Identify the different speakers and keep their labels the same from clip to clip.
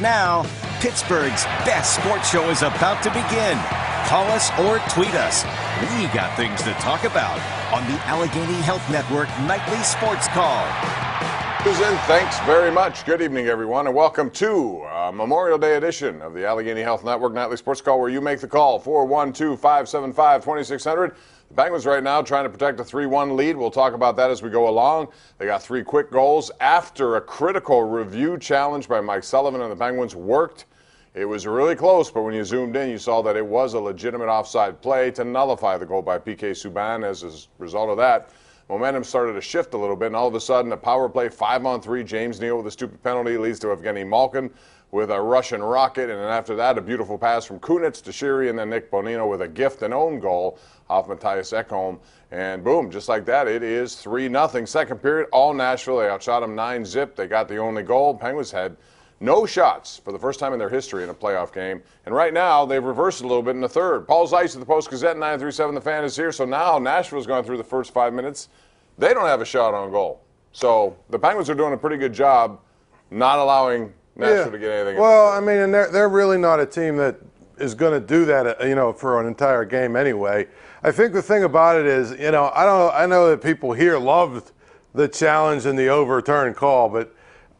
Speaker 1: now, Pittsburgh's best sports show is about to begin. Call us or tweet us. We got things to talk about on the Allegheny Health Network Nightly Sports Call.
Speaker 2: Susan, thanks very much. Good evening, everyone, and welcome to Memorial Day edition of the Allegheny Health Network Nightly Sports Call, where you make the call, 412-575-2600. The Penguins right now trying to protect a 3-1 lead. We'll talk about that as we go along. They got 3 quick goals after a critical review challenge by Mike Sullivan, and the Penguins worked. It was really close, but when you zoomed in, you saw that it was a legitimate offside play to nullify the goal by P.K. Subban. As a result of that, momentum started to shift a little bit, and all of a sudden, a power play 5-on-3. James Neal with a stupid penalty leads to Evgeny Malkin with a Russian rocket, and then after that, a beautiful pass from Kunitz to Shiri, and then Nick Bonino with a gift and own goal off Matthias Ekholm. And boom, just like that, it is 3-0. Second period, all Nashville. They outshot them 9-zip. They got the only goal. Penguins had no shots for the first time in their history in a playoff game. And right now, they've reversed a little bit in the third. Paul Zeise of the Post-Gazette, 937 The Fan is here. So now Nashville's gone through the first 5 minutes. They don't have a shot on goal. So the Penguins are doing a pretty good job not allowing Nashville to get anything.
Speaker 3: Well, I mean, and they're really not a team that is going to do that, for an entire game anyway. I think the thing about it is, I know that people here loved the challenge and the overturned call, but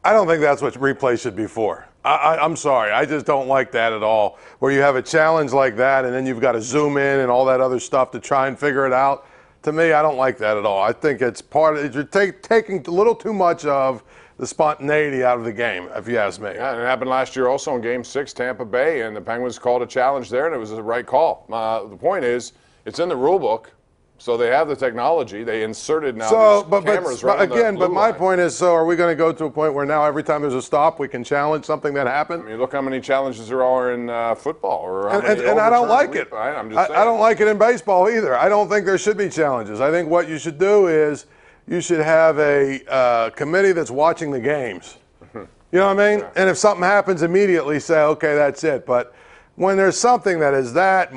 Speaker 3: I don't think that's what replay should be for. I'm sorry. I just don't like that at all, where you have a challenge like that and then you've got to zoom in and all that other stuff to try and figure it out. To me, I don't like that at all. I think it's part of it. You're taking a little too much of the spontaneity out of the game, if you ask me.
Speaker 2: Yeah, and it happened last year also in Game 6, Tampa Bay, and the Penguins called a challenge there, and it was the right call. The point is, it's in the rule book. So they have the technology. They inserted now these cameras right on the blue
Speaker 3: my
Speaker 2: line.
Speaker 3: point is, so are we going to go to a point where now every time there's a stop, we can challenge something that happened?
Speaker 2: I mean, look how many challenges there are in football. Or
Speaker 3: and I don't like it.
Speaker 2: I'm just saying.
Speaker 3: I don't like it in baseball either. I don't think there should be challenges. I think what you should do is you should have a committee that's watching the games. You know what I mean? Yeah. And if something happens, immediately say, okay, that's it. But when there's something that is that,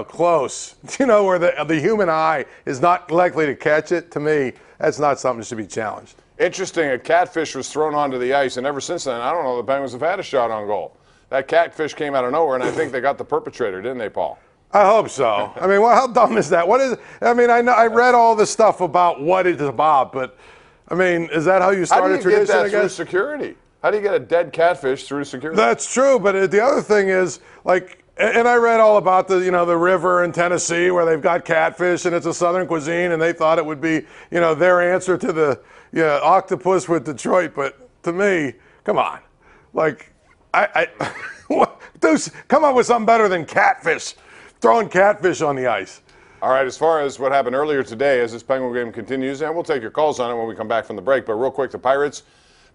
Speaker 3: close, where the human eye is not likely to catch it, to me, that's not something that should be challenged.
Speaker 2: Interesting, a catfish was thrown onto the ice, and ever since then, I don't know, the Penguins have had a shot on goal. That catfish came out of nowhere, and I think they got the perpetrator, didn't they, Paul?
Speaker 3: I hope so. I mean, how dumb is that? What is? I mean, I read all this stuff about what it's about, but I mean, is that how you start a tradition?
Speaker 2: How do you get that through security? How do you get a dead catfish through security?
Speaker 3: That's true, but the other thing is, and I read all about the river in Tennessee where they've got catfish and it's a Southern cuisine, and they thought it would be, their answer to the octopus with Detroit. But to me, come on, come up with something better than catfish, throwing catfish on the ice.
Speaker 2: All right, as far as what happened earlier today, as this Penguin game continues, and we'll take your calls on it when we come back from the break. But real quick, the Pirates.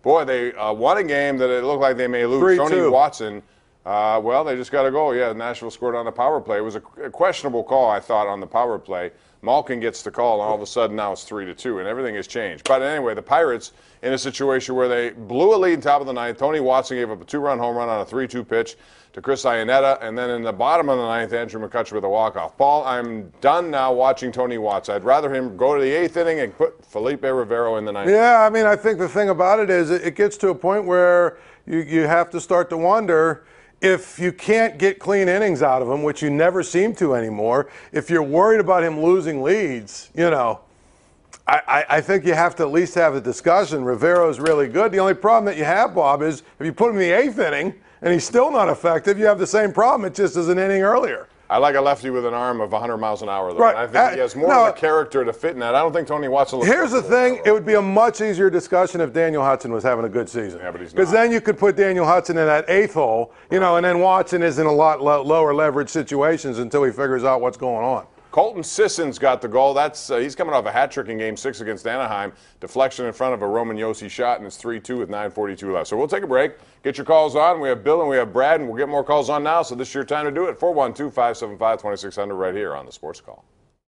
Speaker 2: Boy, they won a game that it looked like they may lose.
Speaker 3: 3-2.
Speaker 2: Tony Watson, they just got a goal. Yeah, Nashville scored on the power play. It was a questionable call, I thought, on the power play. Malkin gets the call, and all of a sudden now it's 3-2, and everything has changed. But anyway, the Pirates in a situation where they blew a lead in top of the ninth. Tony Watson gave up a 2-run home run on a 3-2 pitch to Chris Iannetta, and then in the bottom of the ninth, Andrew McCutcheon with a walk-off. Paul, I'm done now watching Tony Watson. I'd rather him go to the eighth inning and put Felipe Rivero in the ninth.
Speaker 3: Yeah, I mean, I think the thing about it is it gets to a point where you have to start to wonder if you can't get clean innings out of him, which you never seem to anymore. If you're worried about him losing leads, I think you have to at least have a discussion. Rivero's really good. The only problem that you have, Bob, is if you put him in the eighth inning and he's still not effective, you have the same problem. It just is an inning earlier.
Speaker 2: I like a lefty with an arm of 100 miles an hour, though.
Speaker 3: Right.
Speaker 2: I think he has more of a character to fit in that. I don't think Tony Watson looks.
Speaker 3: Here's the thing. It would be a much easier discussion if Daniel Hudson was having a good season.
Speaker 2: Yeah, but he's not.
Speaker 3: Because then you could put Daniel Hudson in that eighth hole, and then Watson is in a lot lower leverage situations until he figures out what's going on.
Speaker 2: Colton Sisson's got the goal. He's coming off a hat trick in Game 6 against Anaheim. Deflection in front of a Roman Josi shot, and it's 3-2 with 9:42 left. So we'll take a break. Get your calls on. We have Bill and we have Brad, and we'll get more calls on now. So this is your time to do it. 412-575-2600 right here on the Sports Call.